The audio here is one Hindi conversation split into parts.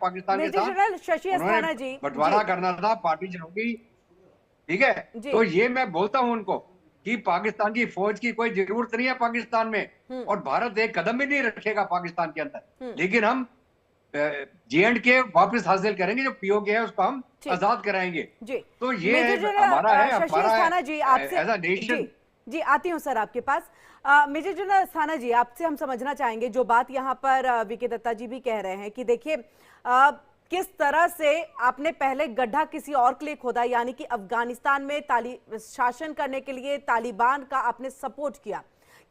पाकिस्तान के मेजर साथ, जनरल शशि उन्होंने अस्थाना जी, बंटवारा जी करना था, पार्टी चलाऊंगी, ठीक है। जी। तो ये मैं बोलता हूं उनको कि पाकिस्तान की फौज की कोई जरूरत नहीं है पाकिस्तान में, हम्म। और भारत एक कदम भी नहीं रखेगा पाकिस्तान के अंदर। हम्म। लेकिन हम J&K वापस हासिल करेंगे, जो पीओके है उसको हम ठीक। आजाद कराएंगे। जी। तो ये मेजर हमारा जनरल है, शशि हमारा अस्थाना जी, आपसे, एज अ जी नेशन। जी आती हूं सर आपके पास। मेजर जनरल अस्थाना जी, आपसे हम समझना चाहेंगे जो बात यहां पर वीके दत्ता जी भी कह रहे हैं कि देखिए किस तरह से आपने पहले गड्ढा किसी और के लिए खोदा, यानी कि अफगानिस्तान में शासन करने के लिए तालिबान का आपने सपोर्ट किया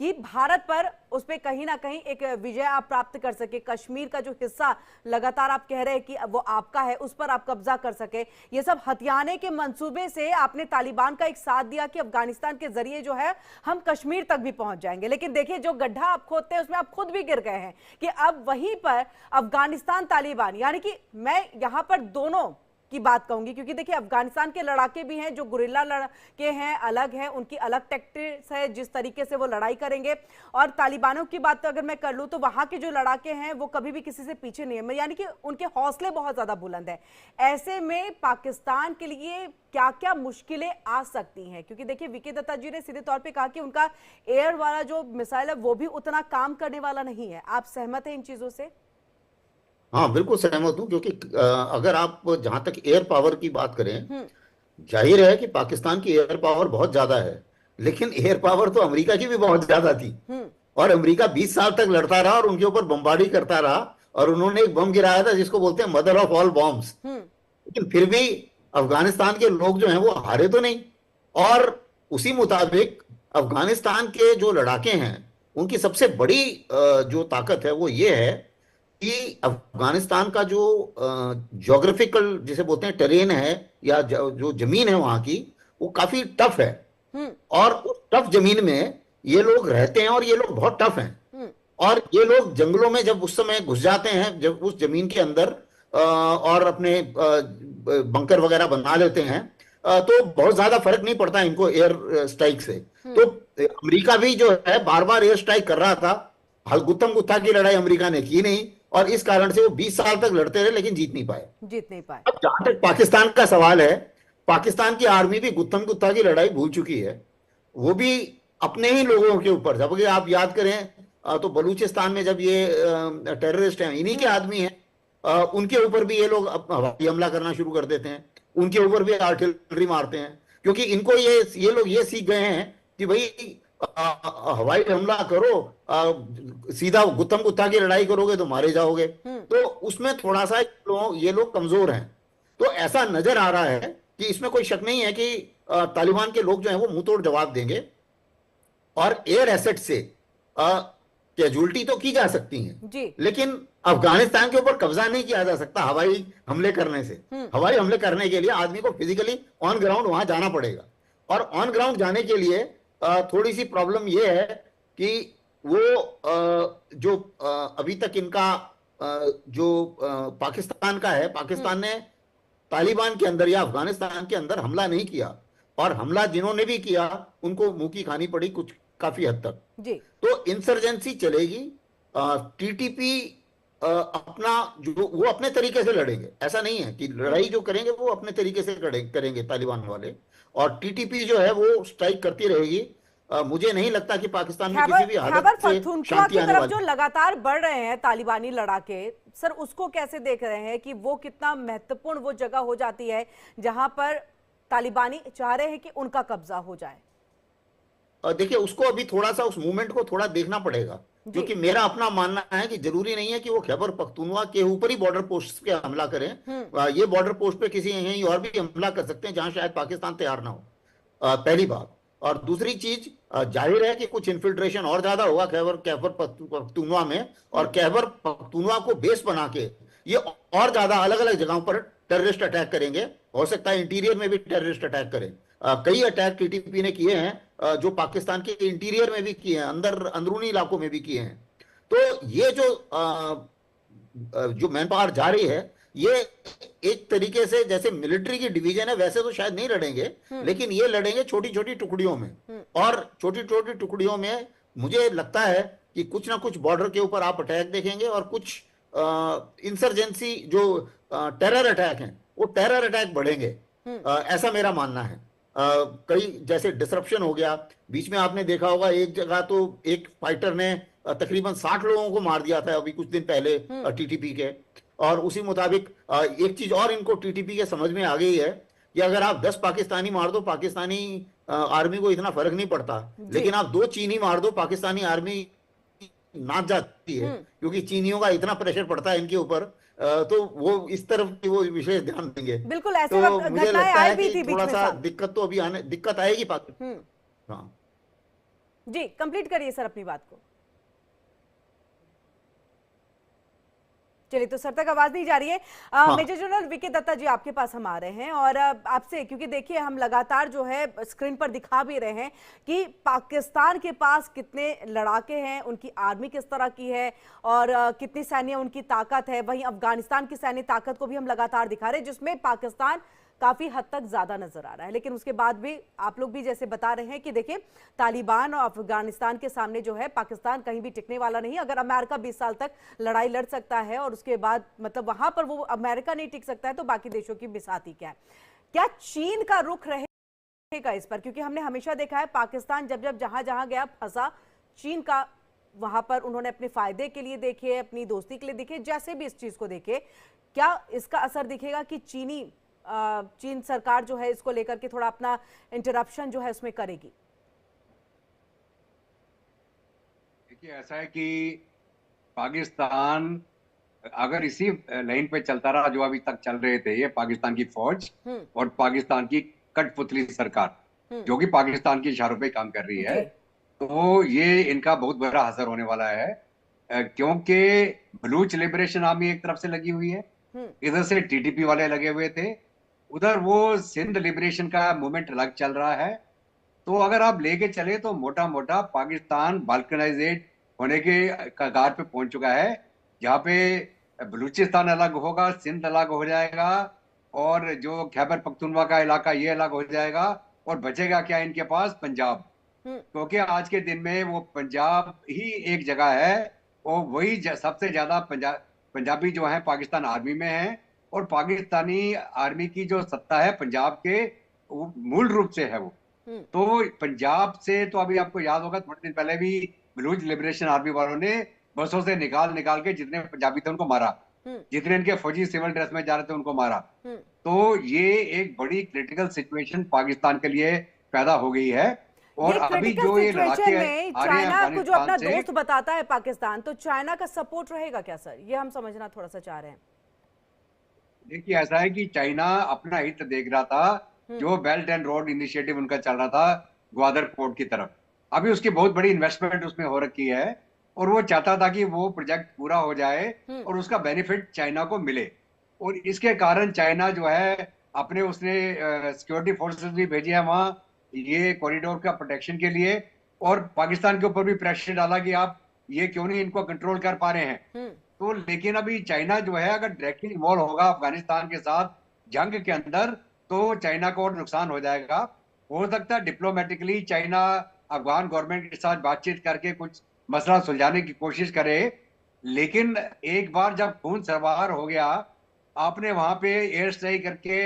कि भारत पर उस पर कहीं ना कहीं एक विजय आप प्राप्त कर सके, कश्मीर का जो हिस्सा लगातार आप कह रहे हैं कि वो आपका है, उस पर आप कब्जा कर सके। ये सब हथियाने के मंसूबे से आपने तालिबान का एक साथ दिया कि अफगानिस्तान के जरिए जो है हम कश्मीर तक भी पहुंच जाएंगे। लेकिन देखिए जो गड्ढा आप खोदते हैं उसमें आप खुद भी गिर गए हैं कि अब वहीं पर अफगानिस्तान तालिबान, यानी कि मैं यहां पर दोनों की बात कहूंगी क्योंकि देखिए अफगानिस्तान के लड़ाके भी हैं जो गुरिल्ला लड़के हैं, अलग हैं, उनकी अलग टैक्टिक्स है जिस तरीके से वो लड़ाई करेंगे। और तालिबानों की बात अगर मैं कर लूं तो वहां के जो लड़ाके हैं वो कभी भी किसी से पीछे नहीं है, यानी कि उनके हौसले बहुत ज्यादा बुलंद है। ऐसे में पाकिस्तान के लिए क्या क्या मुश्किलें आ सकती हैं? क्योंकि देखिए वीके दत्ता जी ने सीधे तौर पर कहा कि उनका एयर वाला जो मिसाइल है वो भी उतना काम करने वाला नहीं है। आप सहमत हैं इन चीजों से? हाँ, बिल्कुल सहमत हूँ, क्योंकि अगर आप जहां तक एयर पावर की बात करें, हम्म। जाहिर है कि पाकिस्तान की एयर पावर बहुत ज्यादा है, लेकिन एयर पावर तो अमेरिका की भी बहुत ज्यादा थी। हम्म। और अमेरिका 20 साल तक लड़ता रहा और उनके ऊपर बमबारी करता रहा, और उन्होंने एक बम गिराया था जिसको बोलते हैं मदर ऑफ ऑल बॉम्ब्स। हम्म। लेकिन फिर भी अफगानिस्तान के लोग जो हैं वो हारे तो नहीं। और उसी मुताबिक अफगानिस्तान के जो लड़ाके हैं उनकी सबसे बड़ी जो ताकत है वो ये है कि अफगानिस्तान का जो ज्योग्राफिकल जिसे बोलते हैं टेरेन है, या जो जमीन है वहां की, वो काफी टफ है। हम्म। और उस टफ जमीन में ये लोग रहते हैं, और ये लोग बहुत टफ हैं। हम्म। और ये लोग जंगलों में जब उस समय घुस जाते हैं, जब उस जमीन के अंदर और अपने बंकर वगैरह बना लेते हैं, तो बहुत ज्यादा फर्क नहीं पड़ता इनको एयर स्ट्राइक से। तो अमेरिका भी जो है बार बार एयर स्ट्राइक कर रहा था, गुत्थम गुत्था की लड़ाई अमेरिका ने की नहीं, और इस कारण से वो 20 साल तक लड़ते रहे लेकिन जीत नहीं पाए। जीत नहीं पाए। अब जहां तक पाकिस्तान का सवाल है, पाकिस्तान की आर्मी भी गुत्थम गुत्था की लड़ाई भूल चुकी है। वो भी अपने ही लोगों के ऊपर, जब आप याद करें तो बलूचिस्तान में जब ये टेररिस्ट हैं, इन्हीं के आदमी हैं, उनके ऊपर भी ये लोग हवाई हमला करना शुरू कर देते हैं, उनके ऊपर भी आर्टिलरी मारते हैं। क्योंकि इनको ये लोग ये सीख गए हैं कि भाई हवाई हमला करो, सीधा गुत्थम गुत्था की लड़ाई करोगे तो मारे जाओगे। तो उसमें थोड़ा सा ये लोग कमजोर हैं। तो ऐसा नजर आ रहा है कि इसमें कोई शक नहीं है कि तालिबान के लोग जो हैं वो मुंह तोड़ जवाब देंगे, और एयर एसेट से कैजुअल्टी तो की जा सकती है, जी। लेकिन अफगानिस्तान के ऊपर कब्जा नहीं किया जा सकता हवाई हमले करने से। हवाई हमले करने के लिए आदमी को फिजिकली ऑन ग्राउंड वहां जाना पड़ेगा, और ऑन ग्राउंड जाने के लिए थोड़ी सी प्रॉब्लम यह है कि वो जो अभी तक इनका जो पाकिस्तान का है, पाकिस्तान ने तालिबान के अंदर या अफगानिस्तान के अंदर हमला नहीं किया, और हमला जिन्होंने भी किया उनको मुंह की खानी पड़ी कुछ काफी हद तक। जी। तो इंसर्जेंसी चलेगी। टीटीपी अपना जो वो अपने तरीके से लड़ेंगे, ऐसा नहीं है कि लड़ाई जो करेंगे वो अपने तरीके से करेंगे तालिबान वाले, और टीटीपी जो है वो स्ट्राइक करती रहेगी। मुझे नहीं लगता कि पाकिस्तान में किसी भी खैबर हालत से पख्तूनख्वा शांति की आने तरफ वाली जो लगातार बढ़ रहे हैं तालिबानी लड़ाके, सर उसको कैसे देख रहे हैं कि वो कितना महत्वपूर्ण वो जगह हो जाती है जहां पर तालिबानी चाह रहे हैं कि उनका कब्जा हो जाए? देखिए, उसको अभी थोड़ा सा उस मूवमेंट को थोड़ा देखना पड़ेगा, क्योंकि मेरा अपना मानना है कि जरूरी नहीं है कि वो खैबर पख्तूनख्वा के ऊपर ही बॉर्डर पोस्ट पे हमला करें। ये बॉर्डर पोस्ट पे किसी यहीं और भी हमला कर सकते हैं जहां शायद पाकिस्तान तैयार ना हो, पहली बात। और दूसरी चीज, जाहिर है कि कुछ इन्फिल्ट्रेशन और ज्यादा होगा खैबर खैबर पख्तूनख्वा में, और खैबर पख्तूनख्वा को बेस बना के ये और ज्यादा अलग अलग जगहों पर टेररिस्ट अटैक करेंगे। हो सकता है इंटीरियर में भी टेररिस्ट अटैक करें। कई अटैक टीटीपी ने किए हैं, जो पाकिस्तान के इंटीरियर में भी किए हैं, अंदरूनी इलाकों में भी किए हैं। तो ये जो मैन पावर जा रही है, ये एक तरीके से जैसे मिलिट्री की डिवीजन है वैसे तो शायद नहीं लड़ेंगे, लेकिन ये लड़ेंगे छोटी छोटी टुकड़ियों में। और छोटी छोटी टुकड़ियों में मुझे लगता है कि कुछ ना कुछ बॉर्डर के ऊपर आप अटैक देखेंगे, और कुछ इंसर्जेंसी जो टेरर अटैक हैं वो टेरर अटैक बढ़ेंगे। ऐसा मेरा मानना है। कई जैसे डिसरप्शन हो गया, बीच में आपने देखा होगा एक जगह तो एक फाइटर ने तकरीबन 60 लोगों को मार दिया था अभी कुछ दिन पहले टीटीपी के। और उसी मुताबिक एक चीज और इनको टीटीपी के समझ में आ गई है कि अगर आप 10 पाकिस्तानी मार दो, पाकिस्तानी आर्मी को इतना फर्क नहीं पड़ता, लेकिन आप 2 चीनी मार दो, पाकिस्तानी आर्मी नाच जाती है, क्योंकि चीनियों का इतना प्रेशर पड़ता है इनके ऊपर। तो वो इस तरफ की वो विशेष ध्यान देंगे। बिल्कुल ऐसे तो वक्त मुझे घटनाएं लगता आई है भी कि थी बीच थोड़ा में सा साहब। दिक्कत तो अभी आने, दिक्कत आएगी पाकिस्तान। हाँ जी कंप्लीट करिए सर अपनी बात को। चलिए, तो सर तक आवाज नहीं जा रही है। मेजर जनरल वीके दत्ता जी आपके पास हम आ रहे हैं और आपसे, क्योंकि देखिए हम लगातार जो है स्क्रीन पर दिखा भी रहे हैं कि पाकिस्तान के पास कितने लड़ाके हैं, उनकी आर्मी किस तरह की है और कितनी सैन्य उनकी ताकत है। वहीं अफगानिस्तान की सैन्य ताकत को भी हम लगातार दिखा रहे हैं, जिसमें पाकिस्तान काफी हद तक ज्यादा नजर आ रहा है। लेकिन उसके बाद भी आप लोग भी जैसे बता रहे हैं कि देखिए तालिबान और अफगानिस्तान के सामने जो है पाकिस्तान कहीं भी टिकने वाला नहीं। अगर अमेरिका 20 साल तक लड़ाई लड़ सकता है और उसके बाद मतलब वहां पर वो अमेरिका नहीं टिक सकता है, तो बाकी देशों की बिसाती क्या है। क्या चीन का रुख रहेगा इस पर? क्योंकि हमने हमेशा देखा है पाकिस्तान जब जब जहां जहां गया फंसा, चीन का वहां पर उन्होंने अपने फायदे के लिए देखे, अपनी दोस्ती के लिए देखे, जैसे भी इस चीज को देखे। क्या इसका असर दिखेगा कि चीन सरकार जो है इसको लेकर के थोड़ा अपना इंटरप्शन जो है उसमें करेगी? देखिए, ऐसा है कि पाकिस्तान अगर इसी लाइन पे चलता रहा जो अभी तक चल रहे थे, ये पाकिस्तान की फौज और पाकिस्तान की कठपुतली सरकार जो कि पाकिस्तान के इशारों पे काम कर रही है, तो ये इनका बहुत बड़ा असर होने वाला है। क्योंकि बलूच लिबरेशन आर्मी एक तरफ से लगी हुई है, इधर से टीटीपी वाले लगे हुए थे, उधर वो सिंध लिबरेशन का मूवमेंट अलग चल रहा है। तो अगर आप लेके चले तो मोटा मोटा पाकिस्तान बाल्कनाइजेड होने के कगार पे पहुंच चुका है, जहाँ पे बलूचिस्तान अलग होगा, सिंध अलग हो जाएगा और जो खैबर पख्तूनवा का इलाका ये अलग हो जाएगा, और बचेगा क्या इनके पास? पंजाब। क्योंकि आज के दिन में वो पंजाब ही एक जगह है और वही सबसे ज्यादा पंजाबी जो है पाकिस्तान आर्मी में है, और पाकिस्तानी आर्मी की जो सत्ता है पंजाब के मूल रूप से है वो। तो पंजाब से तो अभी आपको याद होगा थोड़े दिन पहले भी बलूच लिबरेशन आर्मी वालों ने बसों से निकाल निकाल के जितने पंजाबी थे उनको मारा, जितने इनके फौजी सिविल ड्रेस में जा रहे थे उनको मारा। तो ये एक बड़ी क्रिटिकल सिचुएशन पाकिस्तान के लिए पैदा हो गई है। और अभी जो ये लड़ाके में आ रहे हैं चाइना को जो अपना अफगानिस्तान से, दोस्त बताता है पाकिस्तान, तो चाइना का सपोर्ट रहेगा क्या सर? ये हम समझना थोड़ा सा चाह रहे हैं। देखिए, ऐसा है कि चाइना अपना हित देख रहा था, जो बेल्ट एंड रोड इनिशिएटिव उनका चल रहा था ग्वादर पोर्ट की तरफ, अभी उसकी बहुत बड़ी इन्वेस्टमेंट उसमें हो रखी है और वो चाहता था कि वो प्रोजेक्ट पूरा हो जाए और उसका बेनिफिट चाइना को मिले। और इसके कारण चाइना जो है अपने उसने सिक्योरिटी फोर्सेस भी भेजी है वहां ये कॉरिडोर का प्रोटेक्शन के लिए, और पाकिस्तान के ऊपर भी प्रेशर डाला कि आप ये क्यों नहीं इनको कंट्रोल कर पा रहे हैं। तो लेकिन अभी चाइना जो है अगर डायरेक्टली इन्वॉल्व होगा अफगानिस्तान के साथ जंग के अंदर, तो चाइना को और नुकसान हो जाएगा। हो सकता है डिप्लोमेटिकली चाइना अफगान गवर्नमेंट के साथ बातचीत करके कुछ मसला सुलझाने की कोशिश करे, लेकिन एक बार जब खून सवार हो गया, आपने वहां पे एयर स्ट्राइक करके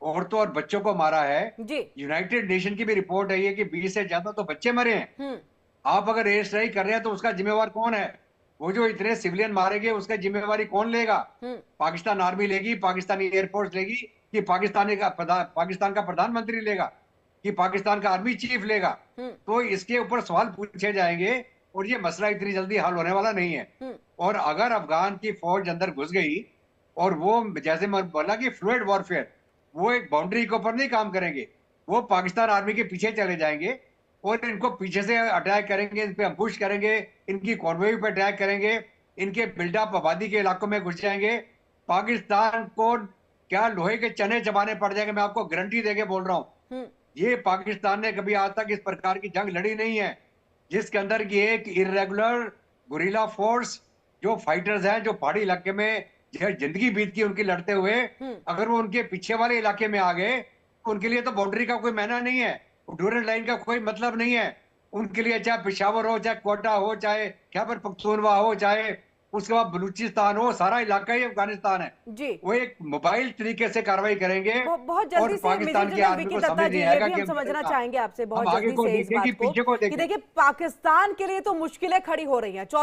औरतों और बच्चों को मारा है। यूनाइटेड नेशन की भी रिपोर्ट है ये कि 20 से ज्यादा तो बच्चे मरे हैं। आप अगर एयर स्ट्राइक कर रहे हैं तो उसका जिम्मेवार कौन है? वो जो इतने सिविलियन मारे गए उसका जिम्मेवारी कौन लेगा? पाकिस्तान आर्मी लेगी, पाकिस्तानी एयरफोर्स लेगी, कि पाकिस्तान का प्रधानमंत्री लेगा, कि पाकिस्तान का आर्मी चीफ लेगा? तो इसके ऊपर सवाल पूछे जाएंगे और ये मसला इतनी जल्दी हल होने वाला नहीं है। और अगर अफगान की फौज अंदर घुस गई और वो जैसे मैं बोला कि फ्लूइड वॉरफेयर, वो एक बाउंड्री के ऊपर नहीं काम करेंगे, वो पाकिस्तान आर्मी के पीछे चले जाएंगे और इनको पीछे से अटैक करेंगे, इन पे अम्बुश करेंगे, इनकी कॉन्वॉय पे अटैक करेंगे, इनके बिल्डअप आबादी के इलाकों में घुस जाएंगे। पाकिस्तान को क्या लोहे के चने चबाने पड़ जाएंगे, मैं आपको गारंटी देके बोल रहा हूँ। ये पाकिस्तान ने कभी आज तक इस प्रकार की जंग लड़ी नहीं है जिसके अंदर की एक इरेगुलर गुरिल्ला फोर्स, जो फाइटर्स हैं, जो पहाड़ी इलाके में जिंदगी बीत की उनकी लड़ते हुए, अगर वो उनके पीछे वाले इलाके में आ गए तो उनके लिए तो बाउंड्री का कोई मायना नहीं है, ड्यूरेंट लाइन का कोई मतलब नहीं है उनके लिए। चाहे पेशावर हो, चाहे कोटा हो, चाहे खैबर पख्तूनवा हो, चाहे उसके बाद बलूचिस्तान हो, सारा इलाका ही अफगानिस्तान है जी। वो एक मोबाइल तरीके से कार्रवाई करेंगे। बहुत जल्दी और से पाकिस्तान की आर्मी विकी को दत्ता समझ जी, नहीं ये आएगा भी कि हम समझना हम चाहेंगे आपसे बहुत आगे जल्दी को से इस देखें कि बात को पीछे को कि देखें। देखिए पाकिस्तान के लिए तो मुश्किलें खड़ी हो रही हैं।